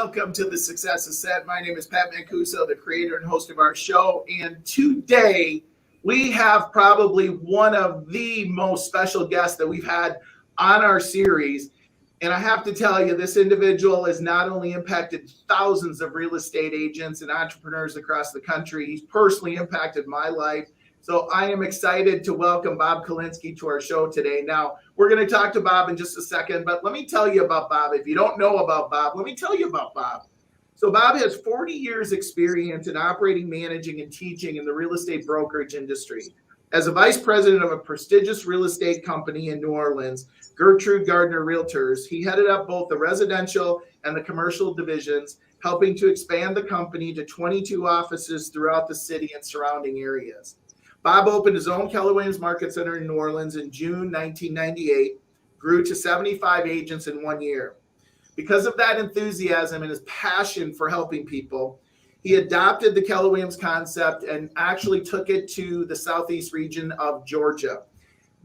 welcome to the Success is Set. My name is Pat Mancuso, the creator and host of our show. And today we have probably one of the most special guests that we've had on our series. And I have to tell you, this individual has not only impacted thousands of real estate agents and entrepreneurs across the country, he's personally impacted my life. So I am excited to welcome Bob Kilinski to our show today. Now, we're going to talk to Bob in just a second, but let me tell you about Bob. If you don't know about Bob, let me tell you about Bob. So Bob has 40 years experience in operating, managing, and teaching in the real estate brokerage industry. As a vice president of a prestigious real estate company in New Orleans, Gertrude Gardner Realtors, he headed up both the residential and the commercial divisions, helping to expand the company to 22 offices throughout the city and surrounding areas. Bob opened his own Keller Williams Market Center in New Orleans in June 1998, grew to 75 agents in 1 year. Because of that enthusiasm and his passion for helping people, he adopted the Keller Williams concept and actually took it to the southeast region of Georgia.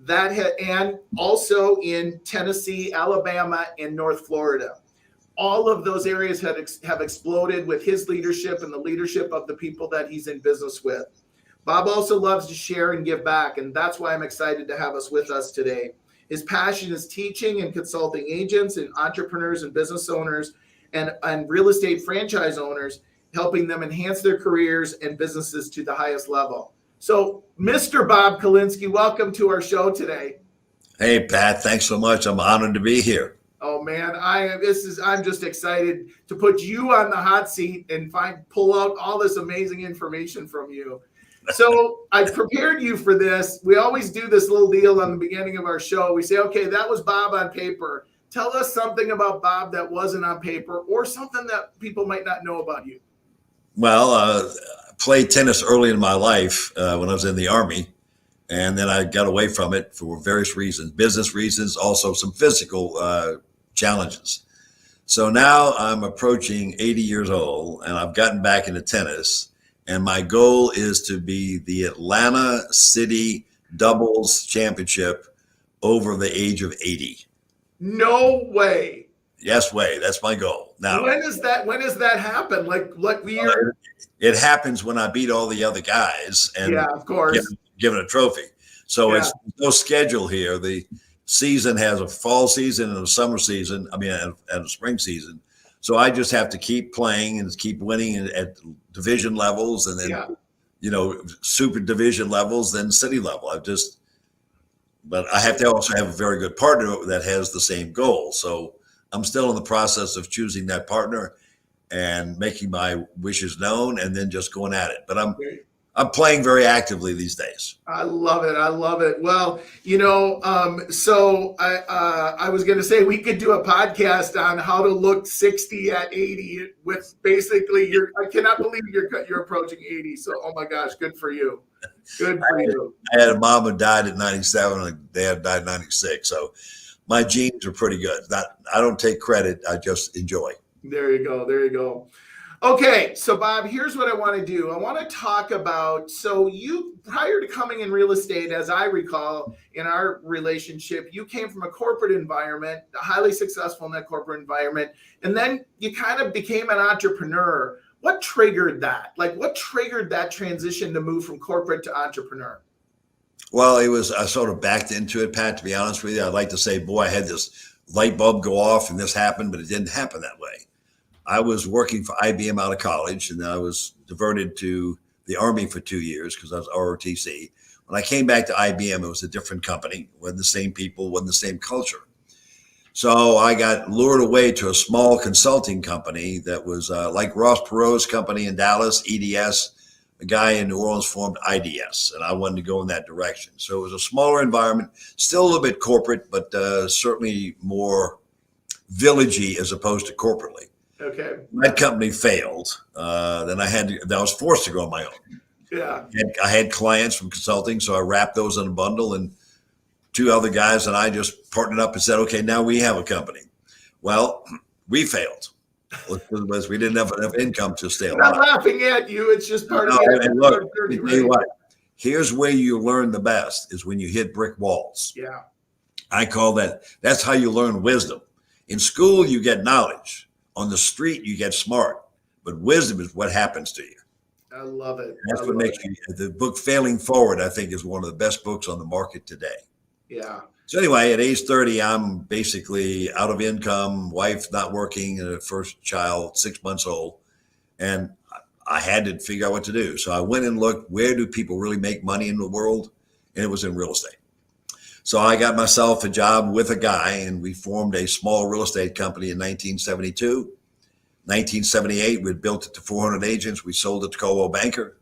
And also in Tennessee, Alabama, and North Florida. All of those areas have exploded with his leadership and the leadership of the people that he's in business with. Bob also loves to share and give back, and that's why I'm excited to have us with us today. His passion is teaching and consulting agents and entrepreneurs and business owners and real estate franchise owners, helping them enhance their careers and businesses to the highest level. So, Mr. Bob Kilinski, welcome to our show today. Hey, Pat, thanks so much. I'm honored to be here. Oh man, I'm just excited to put you on the hot seat and pull out all this amazing information from you. So I prepared you for this. We always do this little deal on the beginning of our show. We say, okay, that was Bob on paper. Tell us something about Bob that wasn't on paper or something that people might not know about you. Well, I played tennis early in my life when I was in the Army, and then I got away from it for various reasons, business reasons, also some physical challenges. So now I'm approaching 80 years old, and I've gotten back into tennis. And my goal is to be the Atlanta City Doubles Championship over the age of 80. No way. Yes, way. That's my goal. Now, when does that happen? Like we are. It happens when I beat all the other guys and of course, given a trophy. So It's no schedule here. The season has a fall season and a summer season. And a spring season. So I just have to keep playing and keep winning at division levels and then, super division levels, then city level. But I have to also have a very good partner that has the same goal. So I'm still in the process of choosing that partner and making my wishes known and then just going at it. But I'm playing very actively these days. I love it. Well, so I was going to say we could do a podcast on how to look 60 at 80 with basically I cannot believe you're approaching 80. So, oh my gosh, good for you. Good for you. I had a mom who died at 97 and a dad died at 96. So my genes are pretty good. I don't take credit. I just enjoy. There you go. Okay, so Bob, here's what I want to do. I want to talk about, so you, prior to coming in real estate, as I recall in our relationship, you came from a corporate environment, highly successful in that corporate environment, and then you kind of became an entrepreneur. What triggered that? What triggered that transition to move from corporate to entrepreneur? Well, I sort of backed into it, Pat, to be honest with you. I'd like to say, boy, I had this light bulb go off and this happened, but it didn't happen that way. I was working for IBM out of college, and then I was diverted to the Army for 2 years because I was ROTC. When I came back to IBM, it was a different company, wasn't the same people, wasn't the same culture. So I got lured away to a small consulting company that was like Ross Perot's company in Dallas, EDS. A guy in New Orleans formed IDS, and I wanted to go in that direction. So it was a smaller environment, still a little bit corporate, but certainly more villagey as opposed to corporately. Okay. That company failed. Then I was forced to go on my own. Yeah. I had clients from consulting, so I wrapped those in a bundle, and two other guys and I just partnered up and said, okay, now we have a company. Well, we failed because we didn't have enough income to stay alive. I'm not laughing at you. It's just part of it. And look, tell you what, here's where you learn the best is when you hit brick walls. Yeah. I call that's how you learn wisdom. In school, you get knowledge. On the street, you get smart, but wisdom is what happens to you. I love it. That's what makes you, the book Failing Forward, I think, is one of the best books on the market today. Yeah. So anyway, at age 30, I'm basically out of income, wife not working, and a first child, 6 months old. And I had to figure out what to do. So I went and looked, where do people really make money in the world? And it was in real estate. So I got myself a job with a guy, and we formed a small real estate company in 1972. 1978, we built it to 400 agents. We sold it to Coldwell Banker.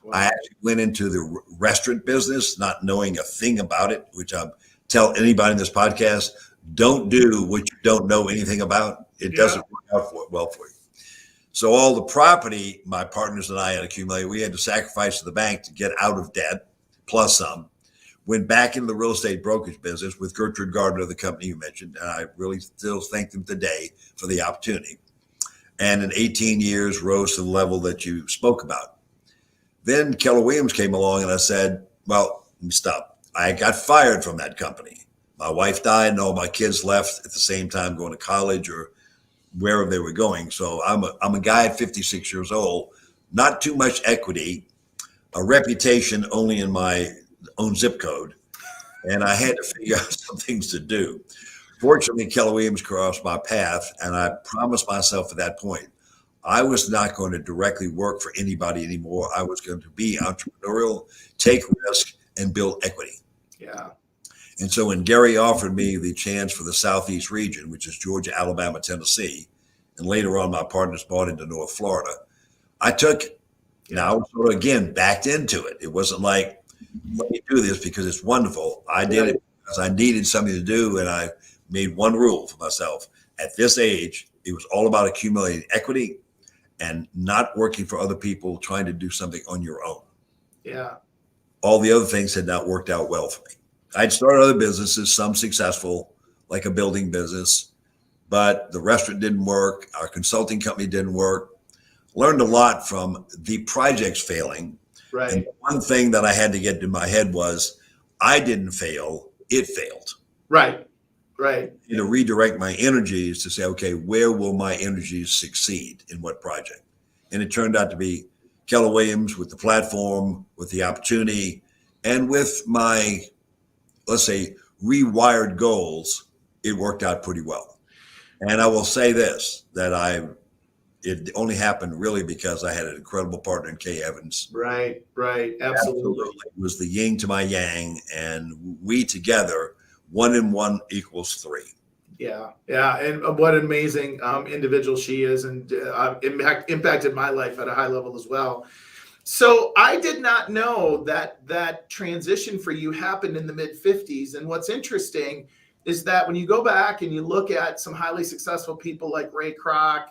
Wow. I actually went into the restaurant business, not knowing a thing about it, which I tell anybody in this podcast, don't do what you don't know anything about. It doesn't work out well for you. So all the property my partners and I had accumulated, we had to sacrifice to the bank to get out of debt, plus some. Went back into the real estate brokerage business with Gertrude Gardner, the company you mentioned, and I really still thank them today for the opportunity. And in 18 years, rose to the level that you spoke about. Then Keller Williams came along, and I said, well, let me stop. I got fired from that company. My wife died, and all my kids left at the same time going to college or wherever they were going. So I'm a guy at 56 years old, not too much equity, a reputation only in my own zip code. And I had to figure out some things to do. Fortunately, Keller Williams crossed my path, and I promised myself at that point, I was not going to directly work for anybody anymore. I was going to be entrepreneurial, take risk, and build equity. Yeah. And so when Gary offered me the chance for the Southeast region, which is Georgia, Alabama, Tennessee, and later on my partners bought into North Florida, I took it. Now I was sort of, again, backed into it. It wasn't like, let me do this because it's wonderful. I did it because I needed something to do, and I made one rule for myself. At this age, it was all about accumulating equity and not working for other people, trying to do something on your own. Yeah. All the other things had not worked out well for me. I'd started other businesses, some successful, like a building business, but the restaurant didn't work. Our consulting company didn't work. Learned a lot from the projects failing. Right. And one thing that I had to get in my head was I didn't fail, it failed. Right. Right. You know, redirect my energies to say, okay, where will my energies succeed in what project? And it turned out to be Keller Williams with the platform, with the opportunity, and with my, let's say, rewired goals. It worked out pretty well. And I will say this, that it only happened really because I had an incredible partner in Kay Evans. Right. Right. Absolutely. It was the yin to my yang, and we together, 1 and 1 equals 3. Yeah. Yeah. And what an amazing individual she is, and impacted my life at a high level as well. So I did not know that transition for you happened in the mid 50s. And what's interesting is that when you go back and you look at some highly successful people like Ray Kroc,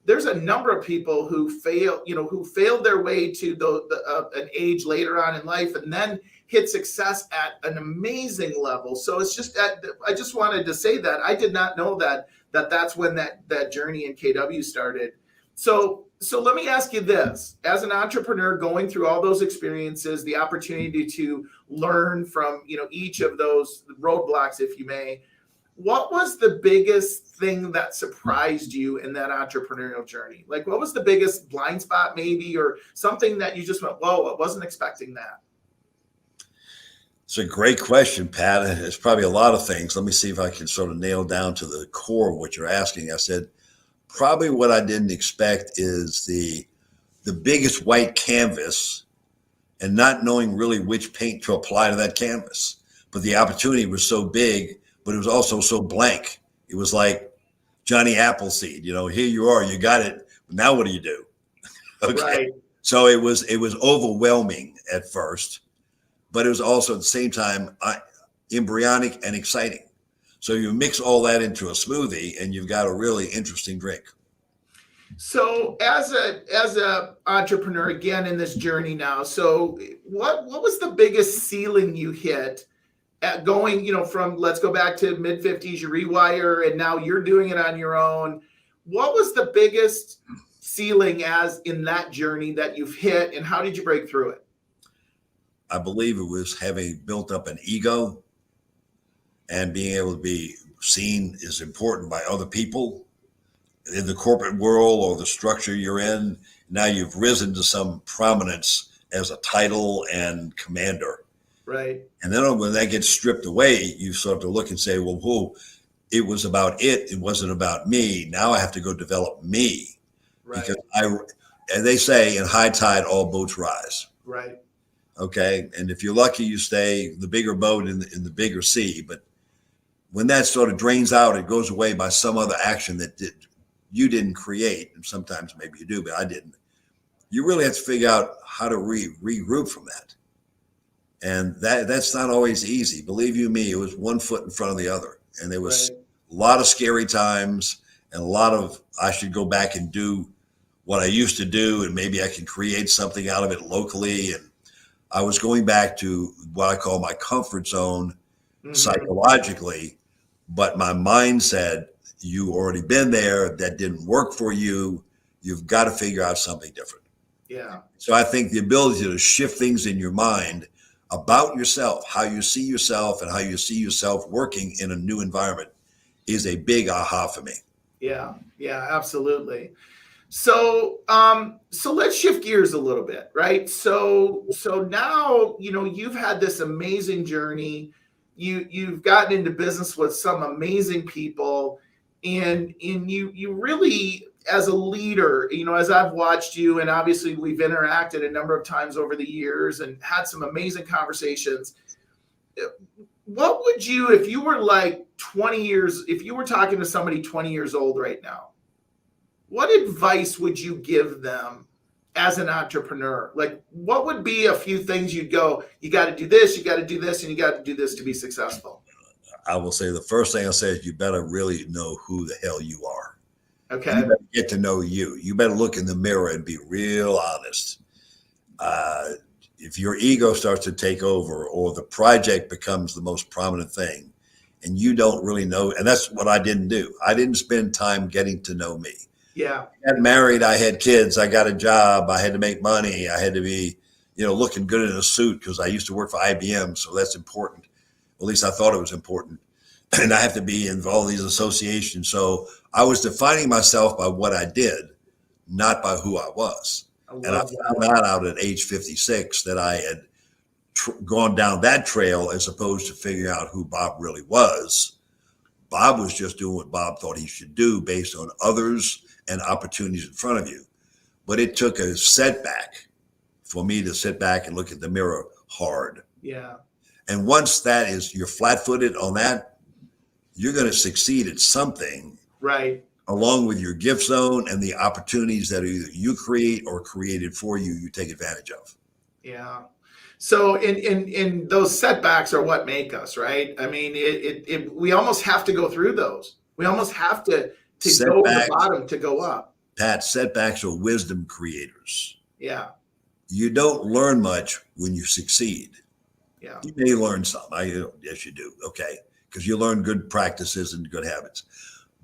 there's a number of people who failed their way to an age later on in life and then hit success at an amazing level. So it's just I just wanted to say that I did not know that's when that journey in KW started. So let me ask you this: as an entrepreneur going through all those experiences, the opportunity to learn from each of those roadblocks, if you may, what was the biggest thing that surprised you in that entrepreneurial journey? Like, what was the biggest blind spot maybe, or something that you just went, whoa, I wasn't expecting that? It's a great question, Pat. It's probably a lot of things. Let me see if I can sort of nail down to the core of what you're asking. I said, probably what I didn't expect is the biggest white canvas and not knowing really which paint to apply to that canvas. But the opportunity was so big, but it was also so blank. It was like Johnny Appleseed, here you are, you got it. Now what do you do? Okay. Right. So it was overwhelming at first, but it was also at the same time embryonic and exciting. So you mix all that into a smoothie and you've got a really interesting drink. So as a entrepreneur, again, in this journey now, so what was the biggest ceiling you hit at going, from, let's go back to mid 50s, you rewire, and now you're doing it on your own. What was the biggest ceiling as in that journey that you've hit, and how did you break through it? I believe it was having built up an ego and being able to be seen as important by other people. in the corporate world or the structure you're in. Now you've risen to some prominence as a title and commander. Right. And then when that gets stripped away, you start to look and say, well, whoa, it was about it. It wasn't about me. Now I have to go develop me. Right. Because and they say in high tide, all boats rise. Right. Okay. And if you're lucky, you stay the bigger boat in the bigger sea. But when that sort of drains out, it goes away by some other action that you didn't create. And sometimes maybe you do, but I didn't. You really have to figure out how to regroup from that. And that's not always easy. Believe you me, it was one foot in front of the other. And there was a lot of scary times and a lot of, I should go back and do what I used to do, and maybe I can create something out of it locally. And I was going back to what I call my comfort zone psychologically, but my mind said, you already been there. That didn't work for you. You've got to figure out something different. Yeah. So I think the ability to shift things in your mind about yourself, how you see yourself and how you see yourself working in a new environment is a big aha for me. Yeah. Yeah, absolutely. So, so let's shift gears a little bit, right? So now, you've had this amazing journey. You've gotten into business with some amazing people, and you really, as a leader, as I've watched you, and obviously we've interacted a number of times over the years and had some amazing conversations. What would you, if you were like 20 years, if you were talking to somebody 20 years old right now, what advice would you give them as an entrepreneur? Like, what would be a few things you'd go, you got to do this, you got to do this, and you got to do this to be successful? I will say the first thing I'll say is you better really know who the hell you are. Okay. You better get to know you. You better look in the mirror and be real honest. If your ego starts to take over or the project becomes the most prominent thing and you don't really know, and that's what I didn't do. I didn't spend time getting to know me. Yeah. I got married. I had kids. I got a job. I had to make money. I had to be, looking good in a suit because I used to work for IBM. So that's important. At least I thought it was important. And I have to be in all these associations. So I was defining myself by what I did, not by who I was. And I found that out at age 56 that I had gone down that trail as opposed to figuring out who Bob really was. Bob was just doing what Bob thought he should do based on others and opportunities in front of you. But it took a setback for me to sit back and look at the mirror hard. Yeah. And once that is, you're flat-footed on that, you're going to succeed at something. Right. Along with your gift zone and the opportunities that either you create or created for you, you take advantage of. Yeah. So in those setbacks are what make us, right? I mean, we almost have to go through those. We almost have to go to the bottom to go up. Pat, setbacks are wisdom creators. Yeah. You don't learn much when you succeed. Yeah. You may learn some. Yes, you do. Okay. Because you learn good practices and good habits.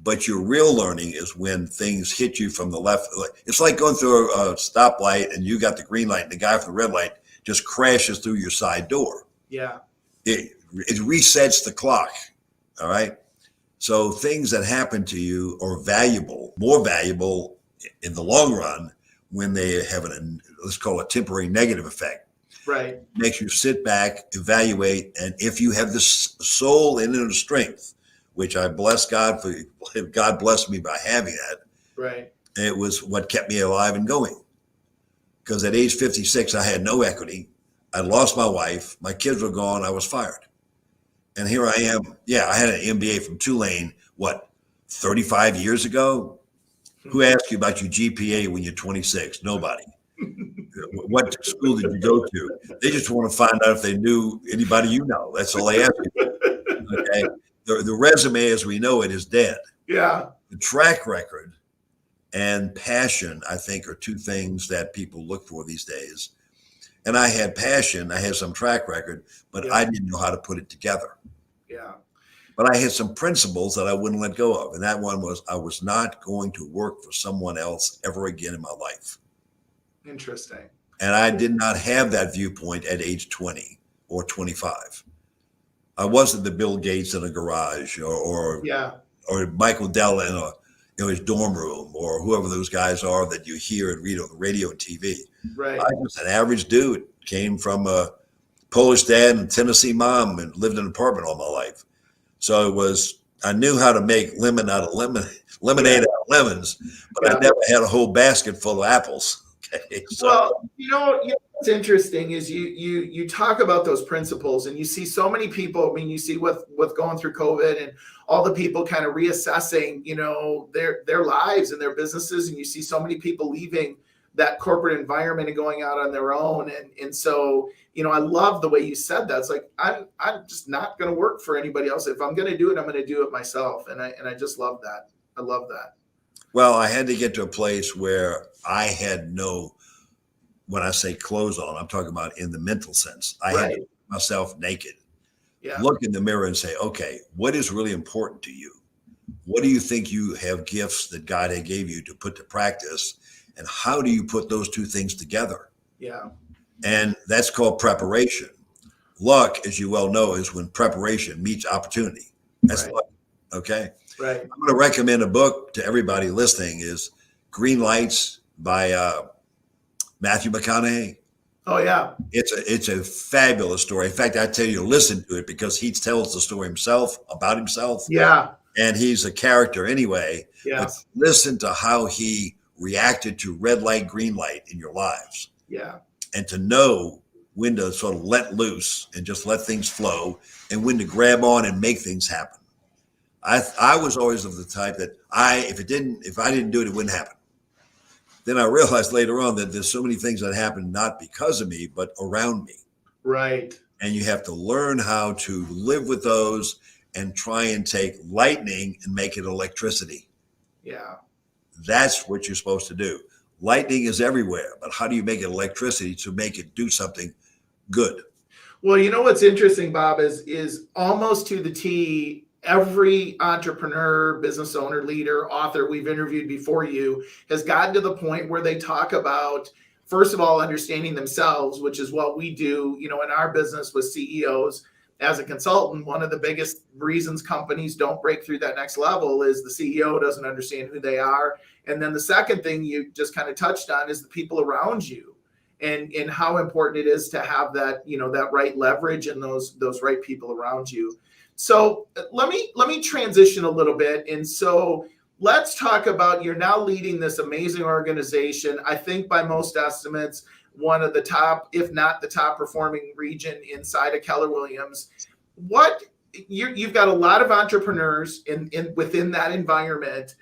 But your real learning is when things hit you from the left. It's like going through a stoplight and you got the green light and the guy from the red light just crashes through your side door. Yeah. It resets the clock. All right. So things that happen to you are valuable, more valuable in the long run when they have let's call it temporary negative effect. Right. Makes you sit back, evaluate, and if you have the soul and inner strength, which I bless God for, God blessed me by having that. Right. It was what kept me alive and going. Because at age 56, I had no equity. I lost my wife. My kids were gone. I was fired. And here I am. Yeah, I had an MBA from Tulane, 35 years ago? Who asked you about your GPA when you're 26? Nobody. What school did you go to? They just want to find out if they knew anybody you know. That's all they ask you. Okay. The resume as we know it is dead. Yeah. The track record and passion, I think, are two things that people look for these days. And I had passion, I had some track record, but I didn't know how to put it together. Yeah. But I had some principles that I wouldn't let go of. And that one was I was not going to work for someone else ever again in my life. Interesting. And I did not have that viewpoint at age 20 or 25. I wasn't the Bill Gates in a garage or Michael Dell his dorm room, or whoever those guys are that you hear and read on the radio and TV. Right. I was an average dude, came from a Polish dad and Tennessee mom, and lived in an apartment all my life. So I knew how to make lemonade out of lemons, but I never had a whole basket full of apples. Okay. So, well, what's interesting is you talk about those principles, and you see so many people. I mean, you see with going through COVID and all the people kind of reassessing, their lives and their businesses, and you see so many people leaving that corporate environment and going out on their own. And so, I love the way you said that. It's like, I'm just not going to work for anybody else. If I'm going to do it, I'm going to do it myself. And I just love that. I love that. Well, I had to get to a place where I had when I say clothes on, I'm talking about in the mental sense. I had to make myself naked, look in the mirror and say, okay, what is really important to you? What do you think you have gifts that God had gave you to put to practice? And how do you put those two things together? Yeah. And that's called preparation. Luck, as you well know, is when preparation meets opportunity. That's luck. Okay. Right. I'm going to recommend a book to everybody listening is Green Lights by Matthew McConaughey. Oh yeah. It's a fabulous story. In fact, I tell you to listen to it because he tells the story about himself. Yeah. And he's a character anyway. Yeah. But listen to how he reacted to red light, green light in your lives. Yeah. And to know when to sort of let loose and just let things flow, and when to grab on and make things happen. I was always of the type that if I didn't do it, it wouldn't happen. Then I realized later on that there's so many things that happen not because of me, but around me. Right. And you have to learn how to live with those and try and take lightning and make it electricity. Yeah. That's what you're supposed to do. Lightning is everywhere, but how do you make it electricity to make it do something good? Well, what's interesting, Bob, is almost to the T, every entrepreneur, business owner, leader, author we've interviewed before you has gotten to the point where they talk about, first of all, understanding themselves, which is what we do, in our business with CEOs. As a consultant, one of the biggest reasons companies don't break through that next level is the CEO doesn't understand who they are. And then the second thing you just kind of touched on is the people around you, and how important it is to have that, that right leverage and those right people around you. So let me transition a little bit. And so let's talk about, you're now leading this amazing organization. I think by most estimates, one of the top, if not the top performing region inside of Keller Williams. You've got a lot of entrepreneurs within that environment.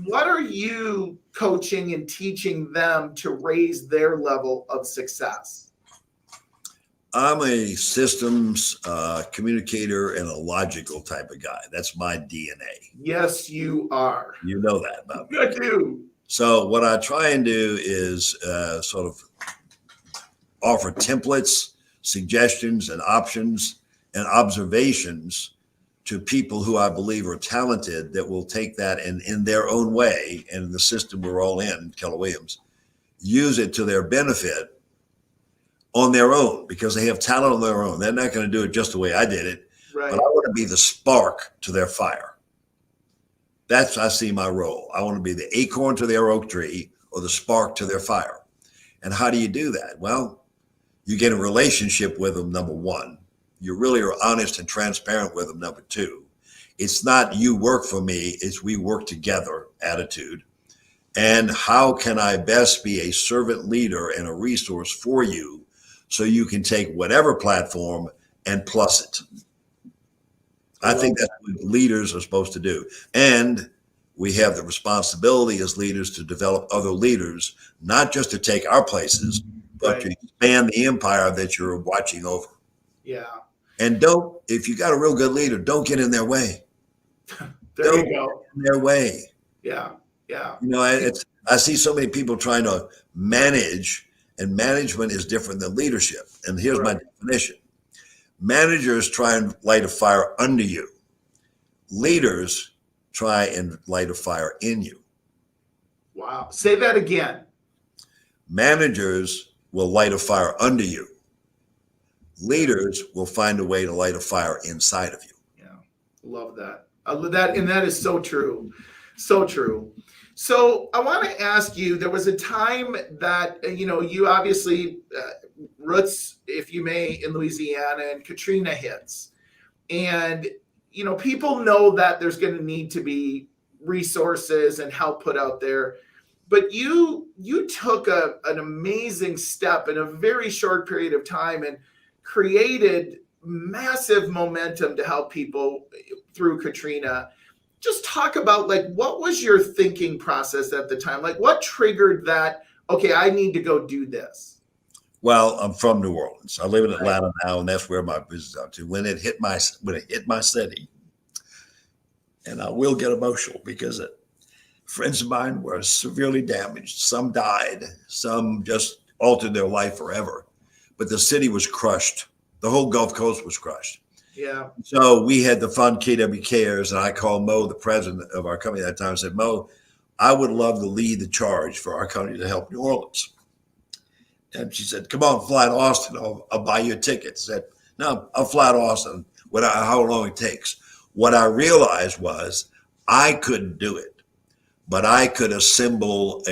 What are you coaching and teaching them to raise their level of success? I'm a systems communicator and a logical type of guy. That's my DNA. Yes, you are. You know that about me. I do. So what I try and do is sort of offer templates, suggestions, and options and observations to people who I believe are talented that will take that and in their own way, and in the system we're all in, Keller Williams, use it to their benefit on their own, because they have talent on their own. They're not going to do it just the way I did it, right. But I want to be the spark to their fire. I see my role. I want to be the acorn to their oak tree or the spark to their fire. And how do you do that? Well, you get a relationship with them, number one. You really are honest and transparent with them, number two. It's not you work for me, it's we work together attitude. And how can I best be a servant leader and a resource for you so you can take whatever platform and plus it? I think that's what leaders are supposed to do. And we have the responsibility as leaders to develop other leaders, not just to take our places, but to expand the empire that you're watching over. Yeah. And if you got a real good leader, don't get in their way. There you go. In their way. Yeah. Yeah. I see so many people trying to manage, and management is different than leadership. And here's my definition. Managers try and light a fire under you. Leaders try and light a fire in you. Wow. Say that again. Managers will light a fire under you. Leaders will find a way to light a fire inside of you. Yeah. Love that. And that is so true. So true. So I want to ask you, there was a time that, you obviously, roots, if you may, in Louisiana, and Katrina hits. And, people know that there's going to need to be resources and help put out there. But you took an amazing step in a very short period of time and created massive momentum to help people through Katrina. Just talk about, like, what was your thinking process at the time? Like, what triggered that? Okay, I need to go do this. Well, I'm from New Orleans. I live in Right. Atlanta now, and that's where my business is out to. When it hit my city, and I will get emotional because friends of mine were severely damaged. Some died. Some just altered their life forever. But the city was crushed. The whole Gulf Coast was crushed. Yeah. So we had to fund KW Cares, and I called Mo, the president of our company at that time, and said, Mo, I would love to lead the charge for our company to help New Orleans. And she said, come on, fly to Austin. I'll buy you a ticket. I said, no, I'll fly to Austin, how long it takes. What I realized was I couldn't do it, but I could assemble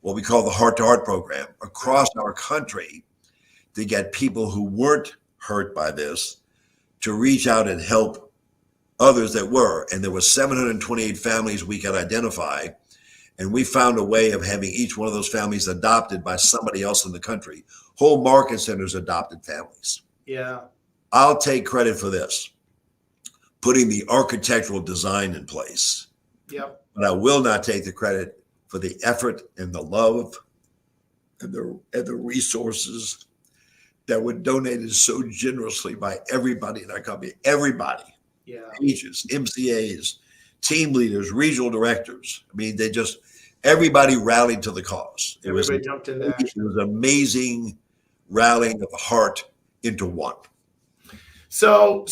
what we call the heart-to-heart program across our country to get people who weren't hurt by this to reach out and help others that were. And there were 728 families we could identify. And we found a way of having each one of those families adopted by somebody else in the country. Whole market centers adopted families. Yeah. I'll take credit for this, putting the architectural design in place. Yep. But I will not take the credit for the effort and the love and the resources that were donated so generously by everybody in our company. Everybody. Yeah. Agents, MCAs, team leaders, regional directors. I mean, everybody rallied to the cause. Everybody jumped in there. It was amazing rallying of the heart into one. So,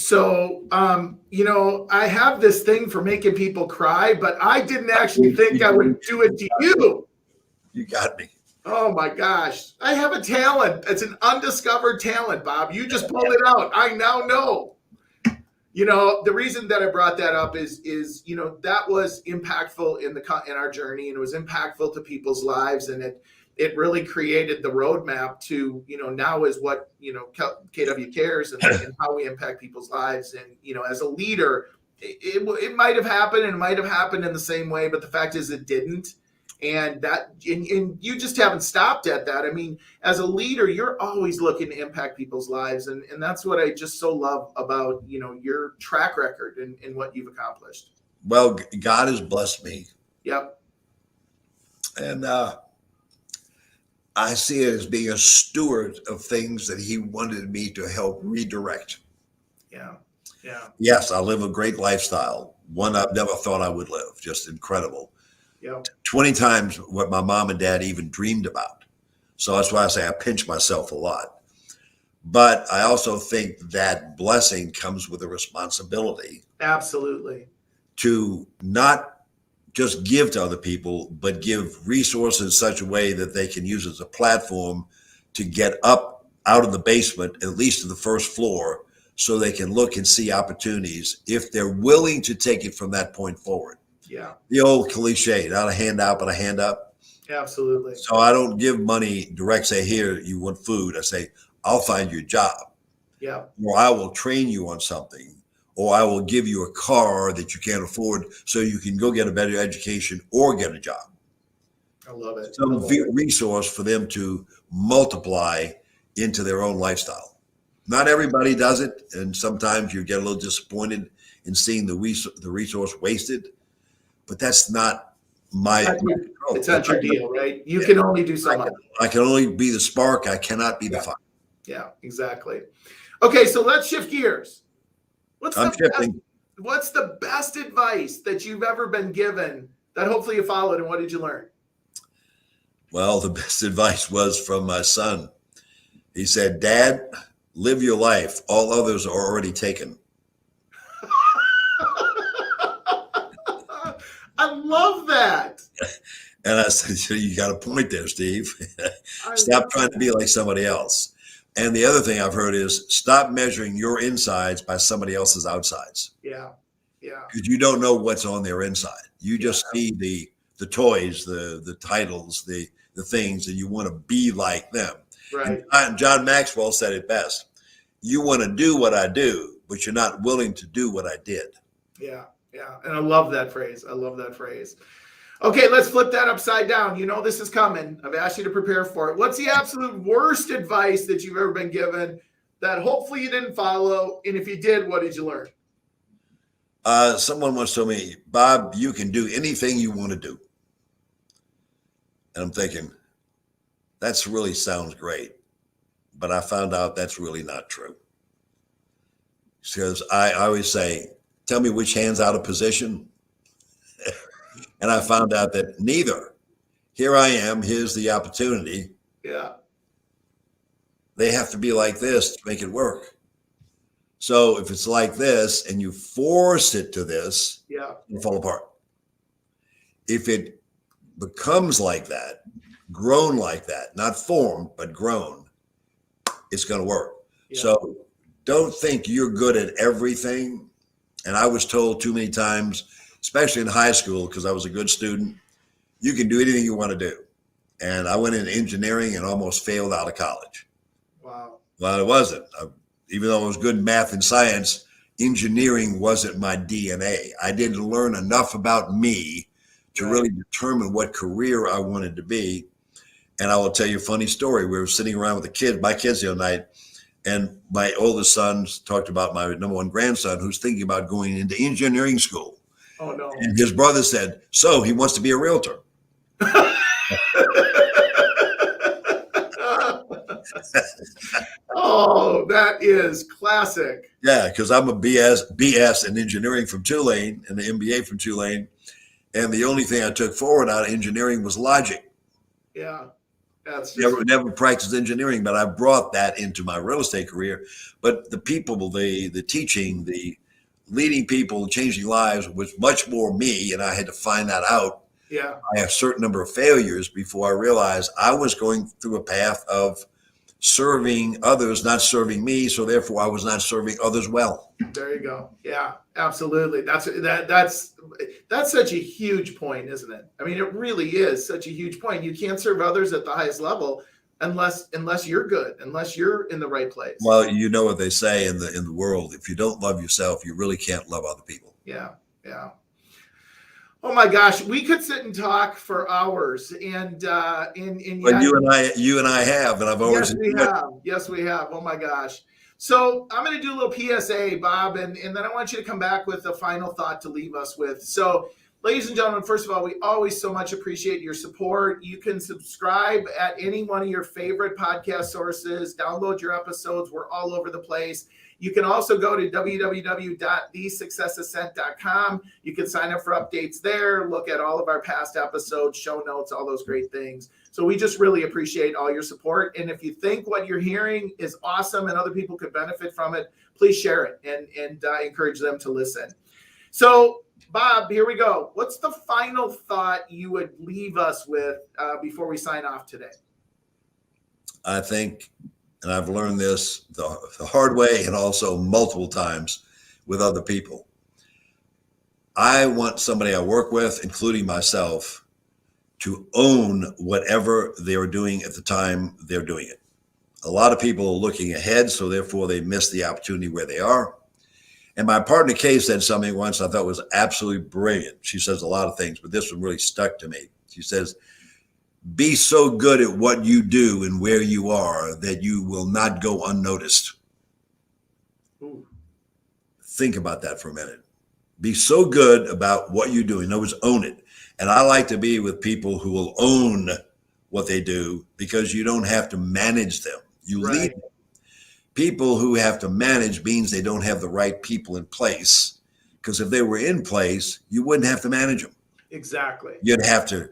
I have this thing for making people cry, but I didn't actually think I would do it to you. You got me. Oh my gosh. I have a talent. It's an undiscovered talent, Bob. You just pulled it out. I now know. The reason that I brought that up is that was impactful in our journey, and it was impactful to people's lives, and it really created the roadmap to now is what KW Cares and how we impact people's lives. And as a leader, it might have happened, and it might have happened in the same way, but the fact is it didn't. And you just haven't stopped at that. I mean, as a leader, you're always looking to impact people's lives. And that's what I just so love about, your track record and what you've accomplished. Well, God has blessed me. Yep. And I see it as being a steward of things that he wanted me to help redirect. Yeah. Yeah. Yes, I live a great lifestyle. One I've never thought I would live. Just incredible. Yep. 20 times what my mom and dad even dreamed about. So that's why I say I pinch myself a lot. But I also think that blessing comes with a responsibility. Absolutely. To not just give to other people, but give resources in such a way that they can use as a platform to get up out of the basement, at least to the first floor, so they can look and see opportunities if they're willing to take it from that point forward. Yeah. The old cliche, not a handout, but a hand up. Absolutely. So I don't give money direct, say, here, you want food. I say, I'll find you a job. Yeah. Or I will train you on something. Or I will give you a car that you can't afford so you can go get a better education or get a job. I love it. Some resource for them to multiply into their own lifestyle. Not everybody does it. And sometimes you get a little disappointed in seeing the resource wasted. But that's not my control. It's not your deal, right? You can only do so much. I can only be the spark. I cannot be the fire. Yeah, exactly. Okay, so let's shift gears. What's the best advice that you've ever been given that hopefully you followed, and what did you learn? Well, the best advice was from my son. He said, Dad, live your life. All others are already taken. I love that. And I said, you got a point there, Steve. Stop trying to be like somebody else. And the other thing I've heard is stop measuring your insides by somebody else's outsides. Yeah. Yeah. Because you don't know what's on their inside. You just see the toys, the titles, the things, and you want to be like them. Right. And John Maxwell said it best. You want to do what I do, but you're not willing to do what I did. Yeah. Yeah. And I love that phrase. I love that phrase. Okay, let's flip that upside down. You know this is coming. I've asked you to prepare for it. What's the absolute worst advice that you've ever been given that hopefully you didn't follow? And if you did, what did you learn? Someone once told me, Bob, you can do anything you want to do. And I'm thinking, that's really sounds great. But I found out that's really not true. Because I always say, tell me which hand's out of position. And I found out that neither. Here I am. Here's the opportunity. Yeah. They have to be like this to make it work. So if it's like this and you force it to this, it'll fall apart. If it becomes like that, grown like that, not formed, but grown, it's going to work. Yeah. So don't think you're good at everything. And I was told too many times, especially in high school, because I was a good student, you can do anything you want to do. And I went into engineering and almost failed out of college. Wow. Well, it wasn't. Even though I was good in math and science, engineering wasn't my DNA. I didn't learn enough about me to really determine what career I wanted to be. And I will tell you a funny story. We were sitting around with my kids the other night, and my oldest son talked about my number one grandson who's thinking about going into engineering school. Oh, no. And his brother said, so he wants to be a realtor. Oh, that is classic. Yeah, because I'm a BS in engineering from Tulane and the MBA from Tulane. And the only thing I took forward out of engineering was logic. Yeah. That's never practiced engineering, but I brought that into my real estate career. But the people, the teaching, the leading people, changing lives was much more me. And I had to find that out. Yeah. I had a certain number of failures before I realized I was going through a path of serving others, not serving me. So therefore I was not serving others well. There you go. Yeah, absolutely. That's such a huge point, isn't it? I mean, it really is such a huge point. You can't serve others at the highest level unless you're good, unless you're in the right place. Well, you know what they say in the world, if you don't love yourself, you really can't love other people. Yeah. Yeah. Oh my gosh, we could sit and talk for hours, and but you and I have, and I've always Yes, we have. Oh my gosh. So I'm going to do a little PSA, Bob, and then I want you to come back with a final thought to leave us with. So, ladies and gentlemen, first of all, we always so much appreciate your support. You can subscribe at any one of your favorite podcast sources, download your episodes. We're all over the place. You can also go to www.thesuccessascent.com. You can sign up for updates there, look at all of our past episodes, show notes, all those great things. So we just really appreciate all your support. And if you think what you're hearing is awesome and other people could benefit from it, please share it and encourage them to listen. So, Bob, here we go. What's the final thought you would leave us with before we sign off today? I think, and I've learned this the hard way and also multiple times with other people. I want somebody I work with, including myself, to own whatever they're doing at the time they're doing it. A lot of people are looking ahead, so therefore they miss the opportunity where they are. And my partner Kay said something once I thought was absolutely brilliant. She says a lot of things, but this one really stuck to me. She says, be so good at what you do and where you are that you will not go unnoticed. Ooh. Think about that for a minute. Be so good about what you do. In other words, own it. And I like to be with people who will own what they do because you don't have to manage them. You lead them. People who have to manage means they don't have the right people in place. Because if they were in place, you wouldn't have to manage them. Exactly. You'd have to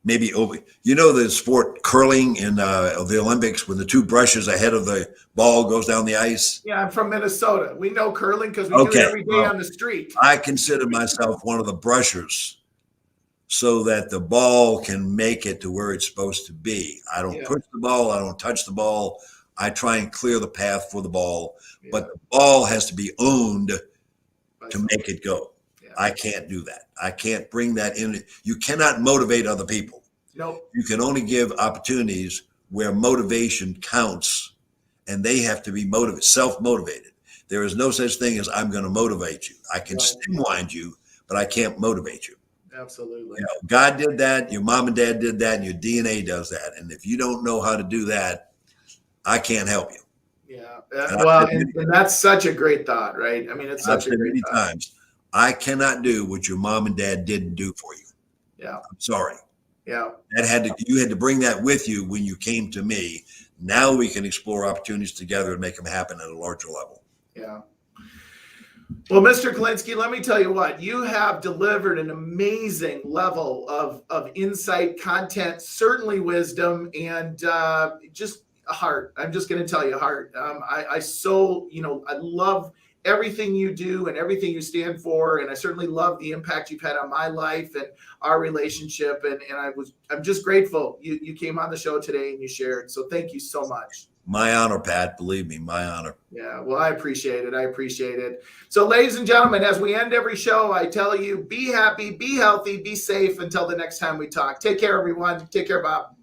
maybe the sport curling in the Olympics when the two brushes ahead of the ball goes down the ice. Yeah, I'm from Minnesota. We know curling because we do it every day on the street. I consider myself one of the brushers so that the ball can make it to where it's supposed to be. I don't push the ball. I don't touch the ball. I try and clear the path for the ball, but the ball has to be owned to make it go. I can't do that. I can't bring that in. You cannot motivate other people. Nope. You can only give opportunities where motivation counts, and they have to be self-motivated. There is no such thing as I'm going to motivate you. I can stimulate you, but I can't motivate you. Absolutely. You know, God did that. Your mom and dad did that, and your DNA does that. And if you don't know how to do that, I can't help you. Yeah. Well, and that's such a great thought, right? I mean, it's such a great thought. Times, I cannot do what your mom and dad didn't do for you. Yeah. I'm sorry. Yeah. You had to bring that with you when you came to me. Now we can explore opportunities together and make them happen at a larger level. Yeah. Well, Mr. Kilinski, let me tell you what, you have delivered an amazing level of insight, content, certainly wisdom, and just a heart. I'm just going to tell you, heart. I love everything you do and everything you stand for. And I certainly love the impact you've had on my life and our relationship. And I'm just grateful you came on the show today and you shared. So thank you so much. My honor, Pat. Believe me, my honor. Yeah, well, I appreciate it. I appreciate it. So, ladies and gentlemen, as we end every show, I tell you, be happy, be healthy, be safe until the next time we talk. Take care, everyone. Take care, Bob.